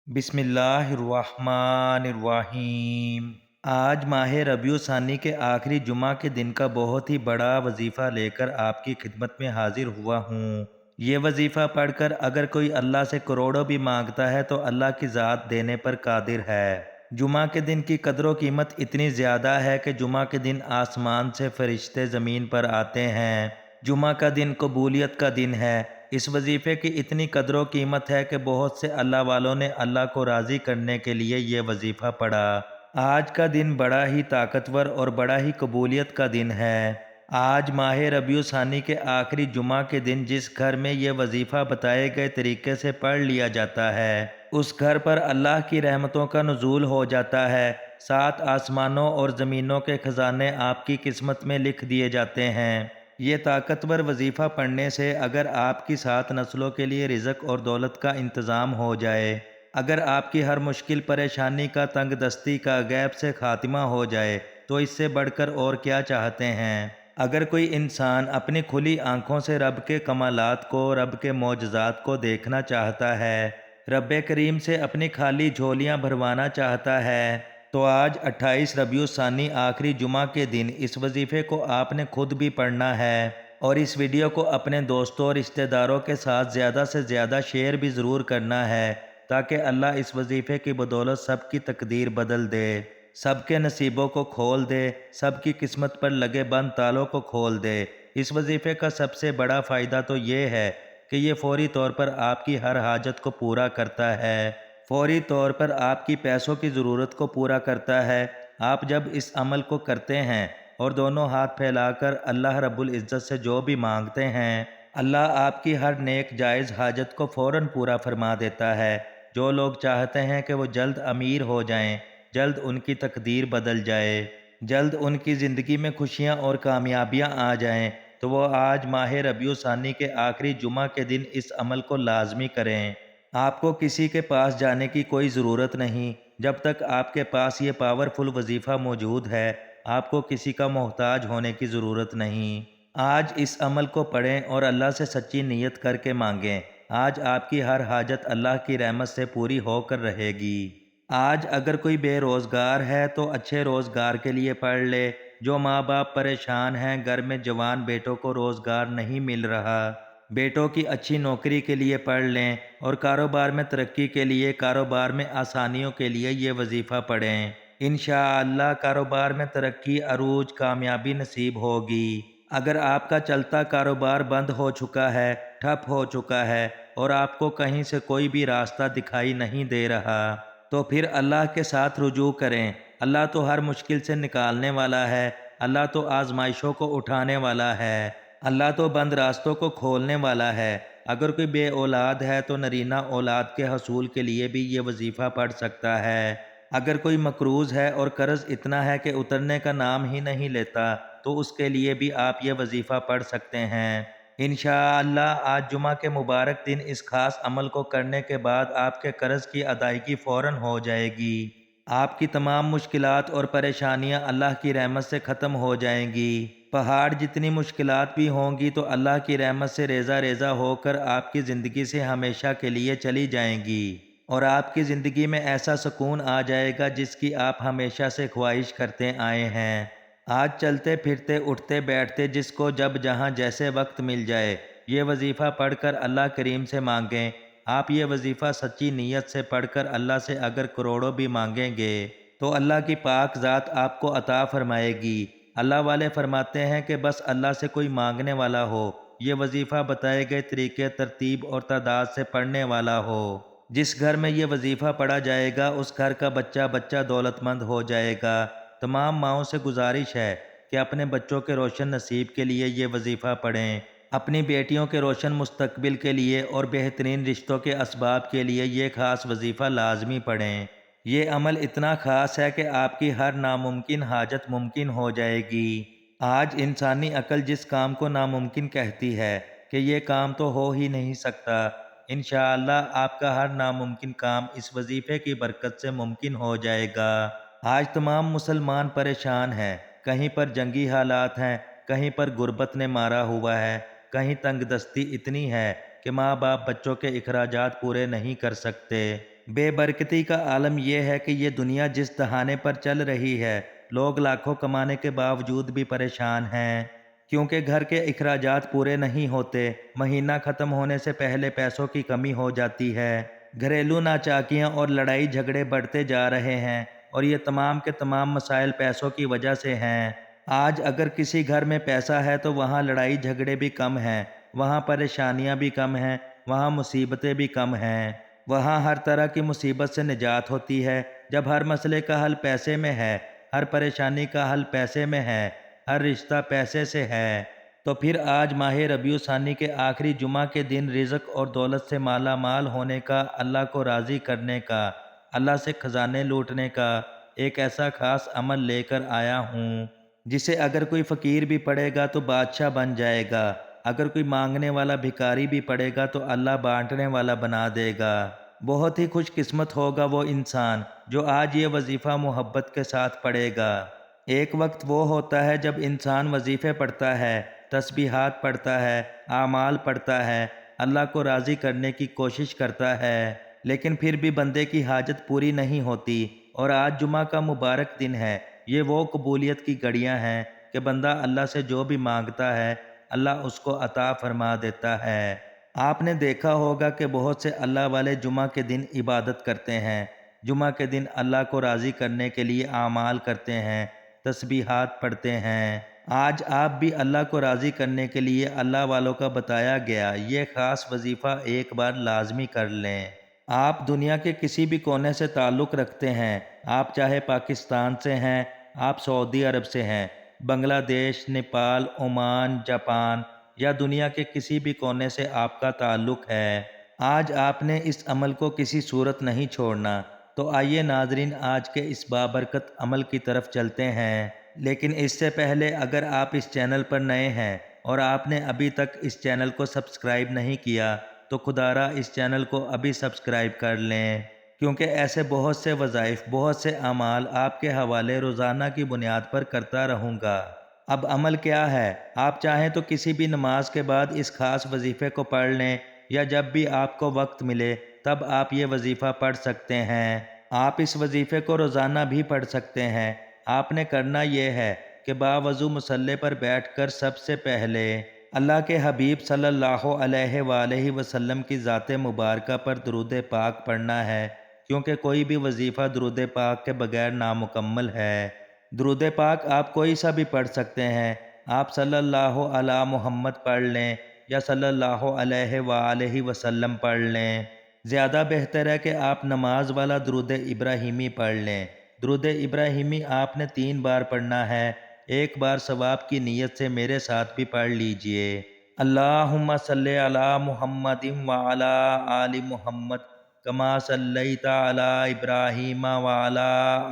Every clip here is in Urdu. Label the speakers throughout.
Speaker 1: بسم اللہ الرحمن الرحیم۔ آج ماہ ربیع الثانی کے آخری جمعہ کے دن کا بہت ہی بڑا وظیفہ لے کر آپ کی خدمت میں حاضر ہوا ہوں۔ یہ وظیفہ پڑھ کر اگر کوئی اللہ سے کروڑوں بھی مانگتا ہے تو اللہ کی ذات دینے پر قادر ہے۔ جمعہ کے دن کی قدر و قیمت اتنی زیادہ ہے کہ جمعہ کے دن آسمان سے فرشتے زمین پر آتے ہیں۔ جمعہ کا دن قبولیت کا دن ہے۔ اس وظیفے کی اتنی قدر و قیمت ہے کہ بہت سے اللہ والوں نے اللہ کو راضی کرنے کے لیے یہ وظیفہ پڑھا۔ آج کا دن بڑا ہی طاقتور اور بڑا ہی قبولیت کا دن ہے۔ آج ماہ ربیع الثانی کے آخری جمعہ کے دن جس گھر میں یہ وظیفہ بتائے گئے طریقے سے پڑھ لیا جاتا ہے، اس گھر پر اللہ کی رحمتوں کا نزول ہو جاتا ہے۔ 7 آسمانوں اور زمینوں کے خزانے آپ کی قسمت میں لکھ دیے جاتے ہیں۔ یہ طاقتور وظیفہ پڑھنے سے اگر آپ کی 7 نسلوں کے لیے رزق اور دولت کا انتظام ہو جائے، اگر آپ کی ہر مشکل پریشانی کا تنگ دستی کا غیب سے خاتمہ ہو جائے تو اس سے بڑھ کر اور کیا چاہتے ہیں؟ اگر کوئی انسان اپنی کھلی آنکھوں سے رب کے کمالات کو، رب کے معجزات کو دیکھنا چاہتا ہے، رب کریم سے اپنی خالی جھولیاں بھروانا چاہتا ہے، تو آج 28 ربیع الثانی آخری جمعہ کے دن اس وظیفے کو آپ نے خود بھی پڑھنا ہے، اور اس ویڈیو کو اپنے دوستوں اور رشتہ داروں کے ساتھ زیادہ سے زیادہ شیئر بھی ضرور کرنا ہے، تاکہ اللہ اس وظیفے کی بدولت سب کی تقدیر بدل دے، سب کے نصیبوں کو کھول دے، سب کی قسمت پر لگے بند تالوں کو کھول دے۔ اس وظیفے کا سب سے بڑا فائدہ تو یہ ہے کہ یہ فوری طور پر آپ کی ہر حاجت کو پورا کرتا ہے، فوری طور پر آپ کی پیسوں کی ضرورت کو پورا کرتا ہے۔ آپ جب اس عمل کو کرتے ہیں اور دونوں ہاتھ پھیلا کر اللہ رب العزت سے جو بھی مانگتے ہیں، اللہ آپ کی ہر نیک جائز حاجت کو فوراً پورا فرما دیتا ہے۔ جو لوگ چاہتے ہیں کہ وہ جلد امیر ہو جائیں، جلد ان کی تقدیر بدل جائے، جلد ان کی زندگی میں خوشیاں اور کامیابیاں آ جائیں، تو وہ آج ماہ ربیع الثانی کے آخری جمعہ کے دن اس عمل کو لازمی کریں۔ آپ کو کسی کے پاس جانے کی کوئی ضرورت نہیں۔ جب تک آپ کے پاس یہ پاورفل وظیفہ موجود ہے، آپ کو کسی کا محتاج ہونے کی ضرورت نہیں۔ آج اس عمل کو پڑھیں اور اللہ سے سچی نیت کر کے مانگیں۔ آج آپ کی ہر حاجت اللہ کی رحمت سے پوری ہو کر رہے گی۔ آج اگر کوئی بے روزگار ہے تو اچھے روزگار کے لیے پڑھ لے۔ جو ماں باپ پریشان ہیں، گھر میں جوان بیٹوں کو روزگار نہیں مل رہا، بیٹوں کی اچھی نوکری کے لیے پڑھ لیں، اور کاروبار میں ترقی کے لیے، کاروبار میں آسانیوں کے لیے یہ وظیفہ پڑھیں۔ انشاءاللہ کاروبار میں ترقی، عروج، کامیابی نصیب ہوگی۔ اگر آپ کا چلتا کاروبار بند ہو چکا ہے، ٹھپ ہو چکا ہے، اور آپ کو کہیں سے کوئی بھی راستہ دکھائی نہیں دے رہا، تو پھر اللہ کے ساتھ رجوع کریں۔ اللہ تو ہر مشکل سے نکالنے والا ہے، اللہ تو آزمائشوں کو اٹھانے والا ہے، اللہ تو بند راستوں کو کھولنے والا ہے۔ اگر کوئی بے اولاد ہے تو نرینہ اولاد کے حصول کے لیے بھی یہ وظیفہ پڑھ سکتا ہے۔ اگر کوئی مقروض ہے اور قرض اتنا ہے کہ اترنے کا نام ہی نہیں لیتا تو اس کے لیے بھی آپ یہ وظیفہ پڑھ سکتے ہیں۔ انشاءاللہ آج جمعہ کے مبارک دن اس خاص عمل کو کرنے کے بعد آپ کے قرض کی ادائیگی فوراً ہو جائے گی۔ آپ کی تمام مشکلات اور پریشانیاں اللہ کی رحمت سے ختم ہو جائیں گی۔ پہاڑ جتنی مشکلات بھی ہوں گی تو اللہ کی رحمت سے ریزہ ریزہ ہو کر آپ کی زندگی سے ہمیشہ کے لیے چلی جائیں گی، اور آپ کی زندگی میں ایسا سکون آ جائے گا جس کی آپ ہمیشہ سے خواہش کرتے آئے ہیں۔ آج چلتے پھرتے اٹھتے بیٹھتے جس کو جب جہاں جیسے وقت مل جائے، یہ وظیفہ پڑھ کر اللہ کریم سے مانگیں۔ آپ یہ وظیفہ سچی نیت سے پڑھ کر اللہ سے اگر کروڑوں بھی مانگیں گے تو اللہ کی پاک ذات آپ کو عطا فرمائے گی۔ اللہ والے فرماتے ہیں کہ بس اللہ سے کوئی مانگنے والا ہو، یہ وظیفہ بتائے گئے طریقے، ترتیب اور تعداد سے پڑھنے والا ہو۔ جس گھر میں یہ وظیفہ پڑھا جائے گا اس گھر کا بچہ بچہ دولت مند ہو جائے گا۔ تمام ماؤں سے گزارش ہے کہ اپنے بچوں کے روشن نصیب کے لیے یہ وظیفہ پڑھیں، اپنی بیٹیوں کے روشن مستقبل کے لیے اور بہترین رشتوں کے اسباب کے لیے یہ خاص وظیفہ لازمی پڑھیں۔ یہ عمل اتنا خاص ہے کہ آپ کی ہر ناممکن حاجت ممکن ہو جائے گی۔ آج انسانی عقل جس کام کو ناممکن کہتی ہے کہ یہ کام تو ہو ہی نہیں سکتا، انشاءاللہ آپ کا ہر ناممکن کام اس وظیفے کی برکت سے ممکن ہو جائے گا۔ آج تمام مسلمان پریشان ہیں، کہیں پر جنگی حالات ہیں، کہیں پر غربت نے مارا ہوا ہے، کہیں تنگ دستی اتنی ہے کہ ماں باپ بچوں کے اخراجات پورے نہیں کر سکتے۔ بے برکتی کا عالم یہ ہے کہ یہ دنیا جس دہانے پر چل رہی ہے، لوگ لاکھوں کمانے کے باوجود بھی پریشان ہیں، کیونکہ گھر کے اخراجات پورے نہیں ہوتے، مہینہ ختم ہونے سے پہلے پیسوں کی کمی ہو جاتی ہے، گھریلو ناچاکیاں اور لڑائی جھگڑے بڑھتے جا رہے ہیں، اور یہ تمام کے تمام مسائل پیسوں کی وجہ سے ہیں۔ آج اگر کسی گھر میں پیسہ ہے تو وہاں لڑائی جھگڑے بھی کم ہیں، وہاں پریشانیاں بھی کم ہیں، وہاں مصیبتیں بھی کم ہیں، وہاں ہر طرح کی مصیبت سے نجات ہوتی ہے۔ جب ہر مسئلے کا حل پیسے میں ہے، ہر پریشانی کا حل پیسے میں ہے، ہر رشتہ پیسے سے ہے، تو پھر آج ماہ ربیع الثانی کے آخری جمعہ کے دن رزق اور دولت سے مالا مال ہونے کا، اللہ کو راضی کرنے کا، اللہ سے خزانے لوٹنے کا ایک ایسا خاص عمل لے کر آیا ہوں، جسے اگر کوئی فقیر بھی پڑھے گا تو بادشاہ بن جائے گا، اگر کوئی مانگنے والا بھکاری بھی پڑے گا تو اللہ بانٹنے والا بنا دے گا۔ بہت ہی خوش قسمت ہوگا وہ انسان جو آج یہ وظیفہ محبت کے ساتھ پڑھے گا۔ ایک وقت وہ ہوتا ہے جب انسان وظیفے پڑھتا ہے، تسبیحات پڑھتا ہے، اعمال پڑھتا ہے، اللہ کو راضی کرنے کی کوشش کرتا ہے، لیکن پھر بھی بندے کی حاجت پوری نہیں ہوتی، اور آج جمعہ کا مبارک دن ہے۔ یہ وہ قبولیت کی گھڑیاں ہیں کہ بندہ اللہ سے جو بھی مانگتا ہے، اللہ اس کو عطا فرما دیتا ہے۔ آپ نے دیکھا ہوگا کہ بہت سے اللہ والے جمعہ کے دن عبادت کرتے ہیں، جمعہ کے دن اللہ کو راضی کرنے کے لیے اعمال کرتے ہیں، تسبیحات پڑھتے ہیں۔ آج آپ بھی اللہ کو راضی کرنے کے لیے اللہ والوں کا بتایا گیا یہ خاص وظیفہ ایک بار لازمی کر لیں۔ آپ دنیا کے کسی بھی کونے سے تعلق رکھتے ہیں، آپ چاہے پاکستان سے ہیں، آپ سعودی عرب سے ہیں، بنگلہ دیش، نیپال، عمان، جاپان یا دنیا کے کسی بھی کونے سے آپ کا تعلق ہے، آج آپ نے اس عمل کو کسی صورت نہیں چھوڑنا۔ تو آئیے ناظرین، آج کے اس بابرکت عمل کی طرف چلتے ہیں، لیکن اس سے پہلے اگر آپ اس چینل پر نئے ہیں اور آپ نے ابھی تک اس چینل کو سبسکرائب نہیں کیا تو خدا را اس چینل کو ابھی سبسکرائب کر لیں، کیونکہ ایسے بہت سے وظائف، بہت سے اعمال آپ کے حوالے روزانہ کی بنیاد پر کرتا رہوں گا۔ اب عمل کیا ہے؟ آپ چاہیں تو کسی بھی نماز کے بعد اس خاص وظیفے کو پڑھ لیں، یا جب بھی آپ کو وقت ملے تب آپ یہ وظیفہ پڑھ سکتے ہیں۔ آپ اس وظیفے کو روزانہ بھی پڑھ سکتے ہیں۔ آپ نے کرنا یہ ہے کہ باوضو مصلی پر بیٹھ کر سب سے پہلے اللہ کے حبیب صلی اللہ علیہ وآلہ وسلم کی ذات مبارکہ پر درود پاک پڑھنا ہے، کیونکہ کوئی بھی وظیفہ درود پاک کے بغیر نامکمل ہے۔ درود پاک آپ کوئی سا بھی پڑھ سکتے ہیں، آپ صلی اللہ علی محمد پڑھ لیں یا صلی اللہ علیہ وآلہ وسلم پڑھ لیں۔ زیادہ بہتر ہے کہ آپ نماز والا درود ابراہیمی پڑھ لیں۔ درود ابراہیمی آپ نے 3 بار پڑھنا ہے، ایک بار ثواب کی نیت سے میرے ساتھ بھی پڑھ لیجئے۔ اللہم صلی علی محمد وعلی آل محمد کما صلیت علی ابراہیم وعلی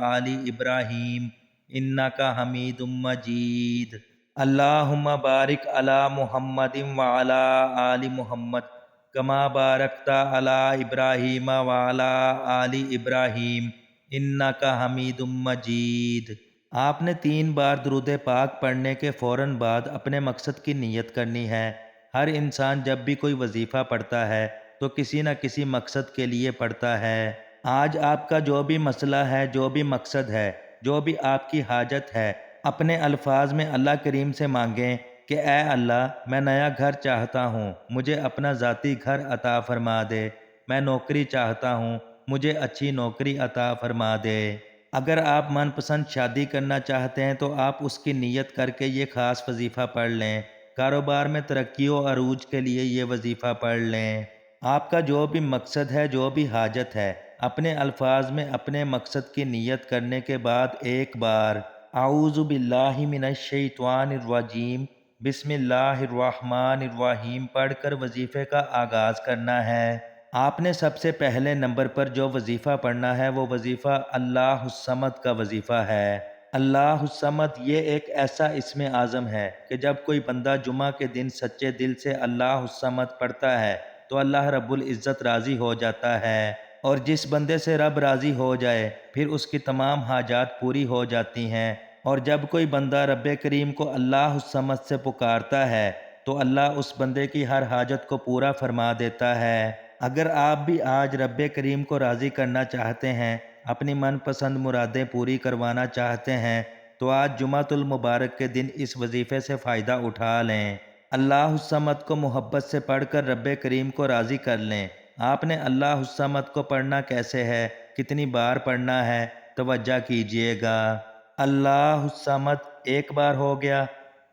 Speaker 1: آل ابراہیم انک حمید مجید۔ اللہم بارک علی محمد وعلی آل محمد کما بارکت علی ابراہیم وعلی آل ابراہیم انک حمید مجید۔ آپ نے 3 بار درود پاک پڑھنے کے فوراً بعد اپنے مقصد کی نیت کرنی ہے۔ ہر انسان جب بھی کوئی وظیفہ پڑھتا ہے تو کسی نہ کسی مقصد کے لیے پڑھتا ہے۔ آج آپ کا جو بھی مسئلہ ہے، جو بھی مقصد ہے، جو بھی آپ کی حاجت ہے، اپنے الفاظ میں اللہ کریم سے مانگیں کہ اے اللہ، میں نیا گھر چاہتا ہوں، مجھے اپنا ذاتی گھر عطا فرما دے۔ میں نوکری چاہتا ہوں، مجھے اچھی نوکری عطا فرما دے۔ اگر آپ من پسند شادی کرنا چاہتے ہیں تو آپ اس کی نیت کر کے یہ خاص وظیفہ پڑھ لیں۔ کاروبار میں ترقی و عروج کے لیے یہ وظیفہ پڑھ لیں۔ آپ کا جو بھی مقصد ہے، جو بھی حاجت ہے، اپنے الفاظ میں اپنے مقصد کی نیت کرنے کے بعد ایک بار اعوذ باللہ من الشیطان الرجیم بسم اللہ الرحمن الرحیم پڑھ کر وظیفے کا آغاز کرنا ہے۔ آپ نے سب سے پہلے نمبر پر جو وظیفہ پڑھنا ہے وہ وظیفہ اللہ الصمد کا وظیفہ ہے۔ اللہ الصمد یہ ایک ایسا اسم اعظم ہے کہ جب کوئی بندہ جمعہ کے دن سچے دل سے اللہ الصمد پڑھتا ہے تو اللہ رب العزت راضی ہو جاتا ہے، اور جس بندے سے رب راضی ہو جائے پھر اس کی تمام حاجات پوری ہو جاتی ہیں۔ اور جب کوئی بندہ رب کریم کو اللہ الصمد سے پکارتا ہے تو اللہ اس بندے کی ہر حاجت کو پورا فرما دیتا ہے۔ اگر آپ بھی آج رب کریم کو راضی کرنا چاہتے ہیں، اپنی من پسند مرادیں پوری کروانا چاہتے ہیں، تو آج جمعۃ المبارک کے دن اس وظیفے سے فائدہ اٹھا لیں۔ اللہ الصمد کو محبت سے پڑھ کر رب کریم کو راضی کر لیں۔ آپ نے اللہ الصمد کو پڑھنا کیسے ہے، کتنی بار پڑھنا ہے، توجہ کیجئے گا۔ اللہ الصمد ایک بار ہو گیا،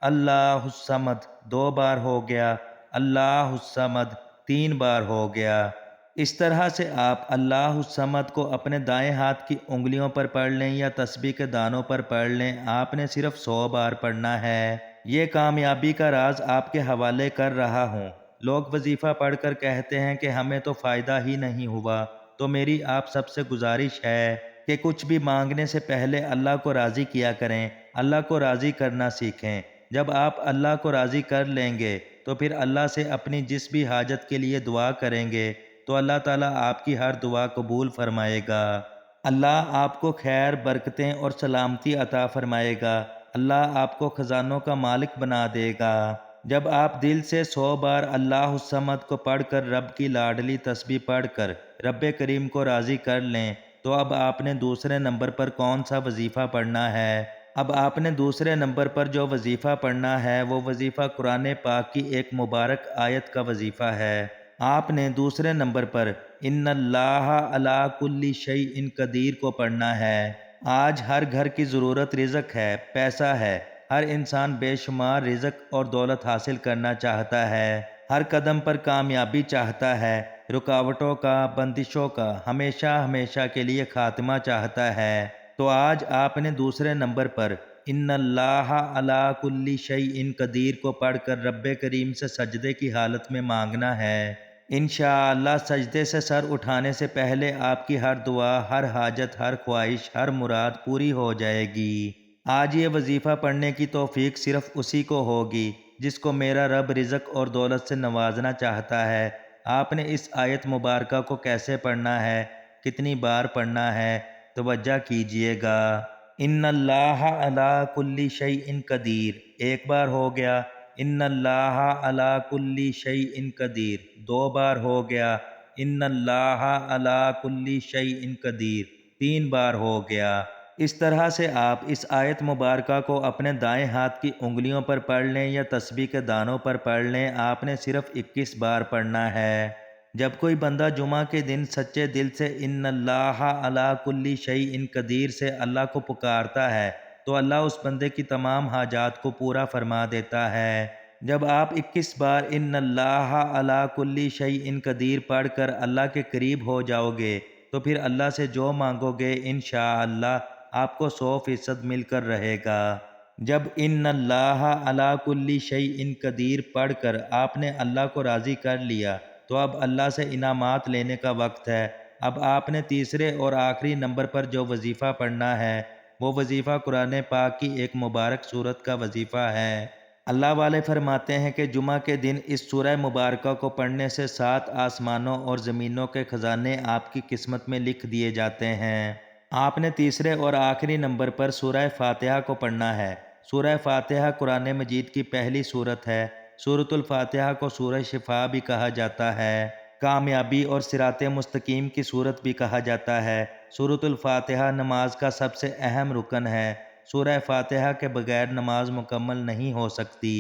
Speaker 1: اللہ الصمد دو بار ہو گیا، اللہ الصمد تین بار ہو گیا۔ اس طرح سے آپ اللہ الصمد کو اپنے دائیں ہاتھ کی انگلیوں پر پڑھ لیں یا تسبیح کے دانوں پر پڑھ لیں۔ آپ نے صرف 100 بار پڑھنا ہے۔ یہ کامیابی کا راز آپ کے حوالے کر رہا ہوں۔ لوگ وظیفہ پڑھ کر کہتے ہیں کہ ہمیں تو فائدہ ہی نہیں ہوا، تو میری آپ سب سے گزارش ہے کہ کچھ بھی مانگنے سے پہلے اللہ کو راضی کیا کریں، اللہ کو راضی کرنا سیکھیں۔ جب آپ اللہ کو راضی کر لیں گے تو پھر اللہ سے اپنی جس بھی حاجت کے لیے دعا کریں گے تو اللہ تعالیٰ آپ کی ہر دعا قبول فرمائے گا۔ اللہ آپ کو خیر، برکتیں اور سلامتی عطا فرمائے گا۔ اللہ آپ کو خزانوں کا مالک بنا دے گا۔ جب آپ دل سے 100 بار اللہ الصمد کو پڑھ کر رب کی لاڈلی تسبیح پڑھ کر رب کریم کو راضی کر لیں تو اب آپ نے دوسرے نمبر پر کون سا وظیفہ پڑھنا ہے؟ اب آپ نے دوسرے نمبر پر جو وظیفہ پڑھنا ہے وہ وظیفہ قرآن پاک کی ایک مبارک آیت کا وظیفہ ہے۔ آپ نے دوسرے نمبر پر ان اللہ علی کل شیء قدیر کو پڑھنا ہے۔ آج ہر گھر کی ضرورت رزق ہے، پیسہ ہے۔ ہر انسان بے شمار رزق اور دولت حاصل کرنا چاہتا ہے۔ ہر قدم پر کامیابی چاہتا ہے، رکاوٹوں کا، بندشوں کا ہمیشہ ہمیشہ کے لیے خاتمہ چاہتا ہے۔ تو آج آپ نے دوسرے نمبر پر ان اللہ علی کل شیء قدیر کو پڑھ کر رب کریم سے سجدے کی حالت میں مانگنا ہے۔ انشاءاللہ سجدے سے سر اٹھانے سے پہلے آپ کی ہر دعا، ہر حاجت، ہر خواہش، ہر مراد پوری ہو جائے گی۔ آج یہ وظیفہ پڑھنے کی توفیق صرف اسی کو ہوگی جس کو میرا رب رزق اور دولت سے نوازنا چاہتا ہے۔ آپ نے اس آیت مبارکہ کو کیسے پڑھنا ہے، کتنی بار پڑھنا ہے، توجہ کیجئے گا۔ ان اللہ علی کل شیء قدیر ایک بار ہو گیا، ان اللہ علی کل شیء قدیر دو بار ہو گیا، ان اللہ علی کل شیء قدیر تین بار ہو گیا۔ اس طرح سے آپ اس آیت مبارکہ کو اپنے دائیں ہاتھ کی انگلیوں پر پڑھ لیں یا تسبیح کے دانوں پر پڑھ لیں۔ آپ نے صرف 21 بار پڑھنا ہے۔ جب کوئی بندہ جمعہ کے دن سچے دل سے ان اللہ علی کل شیء قدیر سے اللہ کو پکارتا ہے تو اللہ اس بندے کی تمام حاجات کو پورا فرما دیتا ہے۔ جب آپ 21 بار ان اللہ علی کل شیء قدیر پڑھ کر اللہ کے قریب ہو جاؤ گے تو پھر اللہ سے جو مانگو گے انشاءاللہ آپ کو 100% مل کر رہے گا۔ جب ان اللہ علی کل شیء قدیر پڑھ کر آپ نے اللہ کو راضی کر لیا تو اب اللہ سے انعامات لینے کا وقت ہے۔ اب آپ نے تیسرے اور آخری نمبر پر جو وظیفہ پڑھنا ہے وہ وظیفہ قرآن پاک کی ایک مبارک سورت کا وظیفہ ہے۔ اللہ والے فرماتے ہیں کہ جمعہ کے دن اس سورہ مبارکہ کو پڑھنے سے 7 آسمانوں اور زمینوں کے خزانے آپ کی قسمت میں لکھ دیے جاتے ہیں۔ آپ نے تیسرے اور آخری نمبر پر سورہ فاتحہ کو پڑھنا ہے۔ سورہ فاتحہ قرآن مجید کی پہلی سورت ہے۔ سورۃ الفاتحہ کو سورہ شفا بھی کہا جاتا ہے، کامیابی اور صراط مستقیم کی سورت بھی کہا جاتا ہے۔ سورۃ الفاتحہ نماز کا سب سے اہم رکن ہے۔ سورہ فاتحہ کے بغیر نماز مکمل نہیں ہو سکتی۔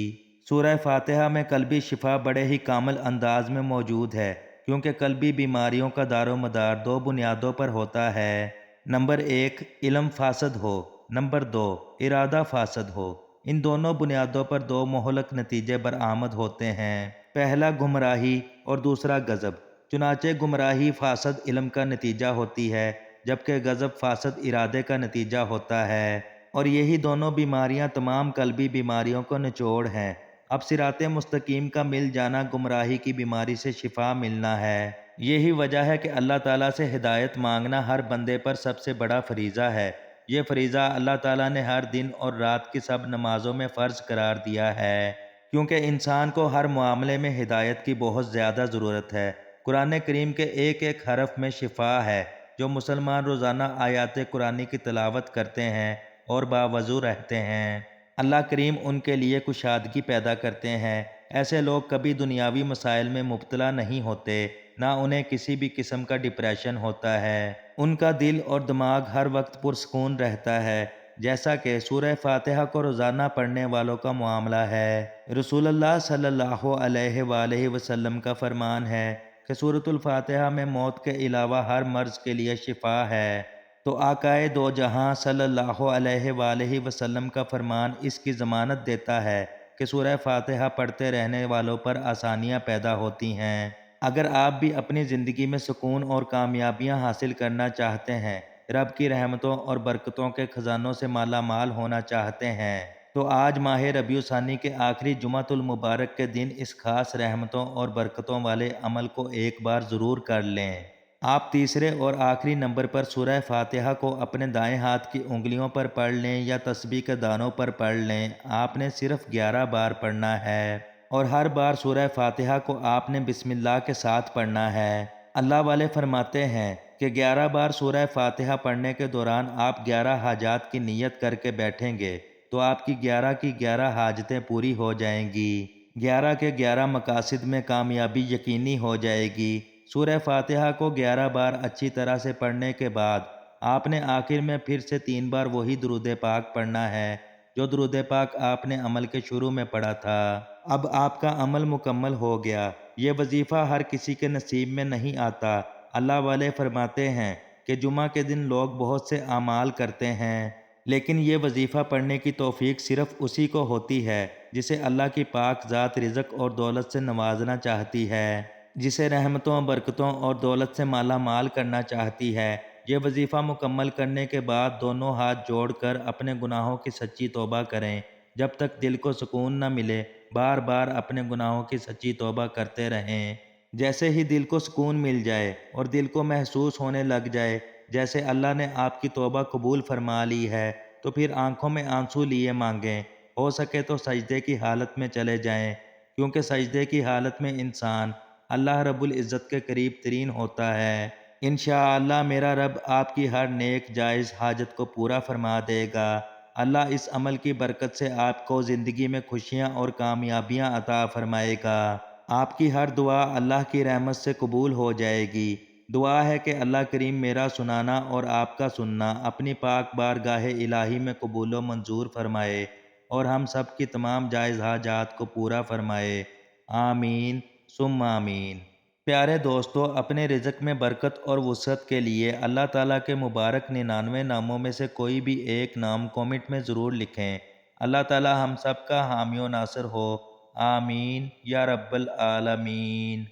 Speaker 1: سورہ فاتحہ میں قلبی شفا بڑے ہی کامل انداز میں موجود ہے، کیونکہ قلبی بیماریوں کا دار و مدار 2 بنیادوں پر ہوتا ہے۔ نمبر 1 علم فاسد ہو، نمبر 2 ارادہ فاسد ہو۔ ان دونوں بنیادوں پر 2 مہلک نتیجے برآمد ہوتے ہیں، پہلا گمراہی اور دوسرا غضب۔ چنانچہ گمراہی فاسد علم کا نتیجہ ہوتی ہے جبکہ غضب فاسد ارادے کا نتیجہ ہوتا ہے، اور یہی دونوں بیماریاں تمام قلبی بیماریوں کو نچوڑ ہیں۔ اب صراط مستقیم کا مل جانا گمراہی کی بیماری سے شفا ملنا ہے۔ یہی وجہ ہے کہ اللہ تعالیٰ سے ہدایت مانگنا ہر بندے پر سب سے بڑا فریضہ ہے۔ یہ فریضہ اللہ تعالیٰ نے ہر دن اور رات کی سب نمازوں میں فرض قرار دیا ہے، کیونکہ انسان کو ہر معاملے میں ہدایت کی بہت زیادہ ضرورت ہے۔ قرآن کریم کے ایک ایک حرف میں شفا ہے۔ جو مسلمان روزانہ آیات قرآنی کی تلاوت کرتے ہیں اور باوضو رہتے ہیں، اللہ کریم ان کے لیے کشادگی پیدا کرتے ہیں۔ ایسے لوگ کبھی دنیاوی مسائل میں مبتلا نہیں ہوتے۔ نہ انہیں کسی بھی قسم کا ڈپریشن ہوتا ہے۔ ان کا دل اور دماغ ہر وقت پرسکون رہتا ہے، جیسا کہ سورہ فاتحہ کو روزانہ پڑھنے والوں کا معاملہ ہے۔ رسول اللہ صلی اللہ علیہ وآلہ وسلم کا فرمان ہے کہ سورۃ الفاتحہ میں موت کے علاوہ ہر مرض کے لیے شفا ہے۔ تو آقائے دو جہاں صلی اللہ علیہ وآلہ وسلم کا فرمان اس کی ضمانت دیتا ہے کہ سورہ فاتحہ پڑھتے رہنے والوں پر آسانیاں پیدا ہوتی ہیں۔ اگر آپ بھی اپنی زندگی میں سکون اور کامیابیاں حاصل کرنا چاہتے ہیں، رب کی رحمتوں اور برکتوں کے خزانوں سے مالا مال ہونا چاہتے ہیں، تو آج ماہ ربیع الثانی کے آخری جمعۃ المبارک کے دن اس خاص رحمتوں اور برکتوں والے عمل کو ایک بار ضرور کر لیں۔ آپ تیسرے اور آخری نمبر پر سورہ فاتحہ کو اپنے دائیں ہاتھ کی انگلیوں پر پڑھ لیں یا تسبیح کے دانوں پر پڑھ لیں۔ آپ نے صرف 11 بار پڑھنا ہے، اور ہر بار سورہ فاتحہ کو آپ نے بسم اللہ کے ساتھ پڑھنا ہے۔ اللہ والے فرماتے ہیں کہ 11 بار سورہ فاتحہ پڑھنے کے دوران آپ 11 حاجات کی نیت کر کے بیٹھیں گے تو آپ کی 11 کی 11 حاجتیں پوری ہو جائیں گی، 11 کے 11 مقاصد میں کامیابی یقینی ہو جائے گی۔ سورہ فاتحہ کو 11 بار اچھی طرح سے پڑھنے کے بعد آپ نے آخر میں پھر سے 3 بار وہی درود پاک پڑھنا ہے جو درود پاک آپ نے عمل کے شروع میں پڑھا تھا۔ اب آپ کا عمل مکمل ہو گیا۔ یہ وظیفہ ہر کسی کے نصیب میں نہیں آتا۔ اللہ والے فرماتے ہیں کہ جمعہ کے دن لوگ بہت سے اعمال کرتے ہیں، لیکن یہ وظیفہ پڑھنے کی توفیق صرف اسی کو ہوتی ہے جسے اللہ کی پاک ذات رزق اور دولت سے نوازنا چاہتی ہے، جسے رحمتوں، برکتوں اور دولت سے مالا مال کرنا چاہتی ہے۔ یہ وظیفہ مکمل کرنے کے بعد دونوں ہاتھ جوڑ کر اپنے گناہوں کی سچی توبہ کریں۔ جب تک دل کو سکون نہ ملے، بار بار اپنے گناہوں کی سچی توبہ کرتے رہیں۔ جیسے ہی دل کو سکون مل جائے اور دل کو محسوس ہونے لگ جائے جیسے اللہ نے آپ کی توبہ قبول فرما لی ہے، تو پھر آنکھوں میں آنسو لیے مانگیں۔ ہو سکے تو سجدے کی حالت میں چلے جائیں، کیونکہ سجدے کی حالت میں انسان اللہ رب العزت کے قریب ترین ہوتا ہے۔ انشاءاللہ میرا رب آپ کی ہر نیک جائز حاجت کو پورا فرما دے گا۔ اللہ اس عمل کی برکت سے آپ کو زندگی میں خوشیاں اور کامیابیاں عطا فرمائے گا۔ آپ کی ہر دعا اللہ کی رحمت سے قبول ہو جائے گی۔ دعا ہے کہ اللہ کریم میرا سنانا اور آپ کا سننا اپنی پاک بارگاہ الہی میں قبول و منظور فرمائے، اور ہم سب کی تمام جائز حاجات کو پورا فرمائے۔ آمین ثم آمین۔ پیارے دوستو، اپنے رزق میں برکت اور وسعت کے لیے اللہ تعالیٰ کے مبارک 99 ناموں میں سے کوئی بھی ایک نام کومنٹ میں ضرور لکھیں۔ اللہ تعالیٰ ہم سب کا حامی و ناصر ہو۔ آمین یا رب العالمین۔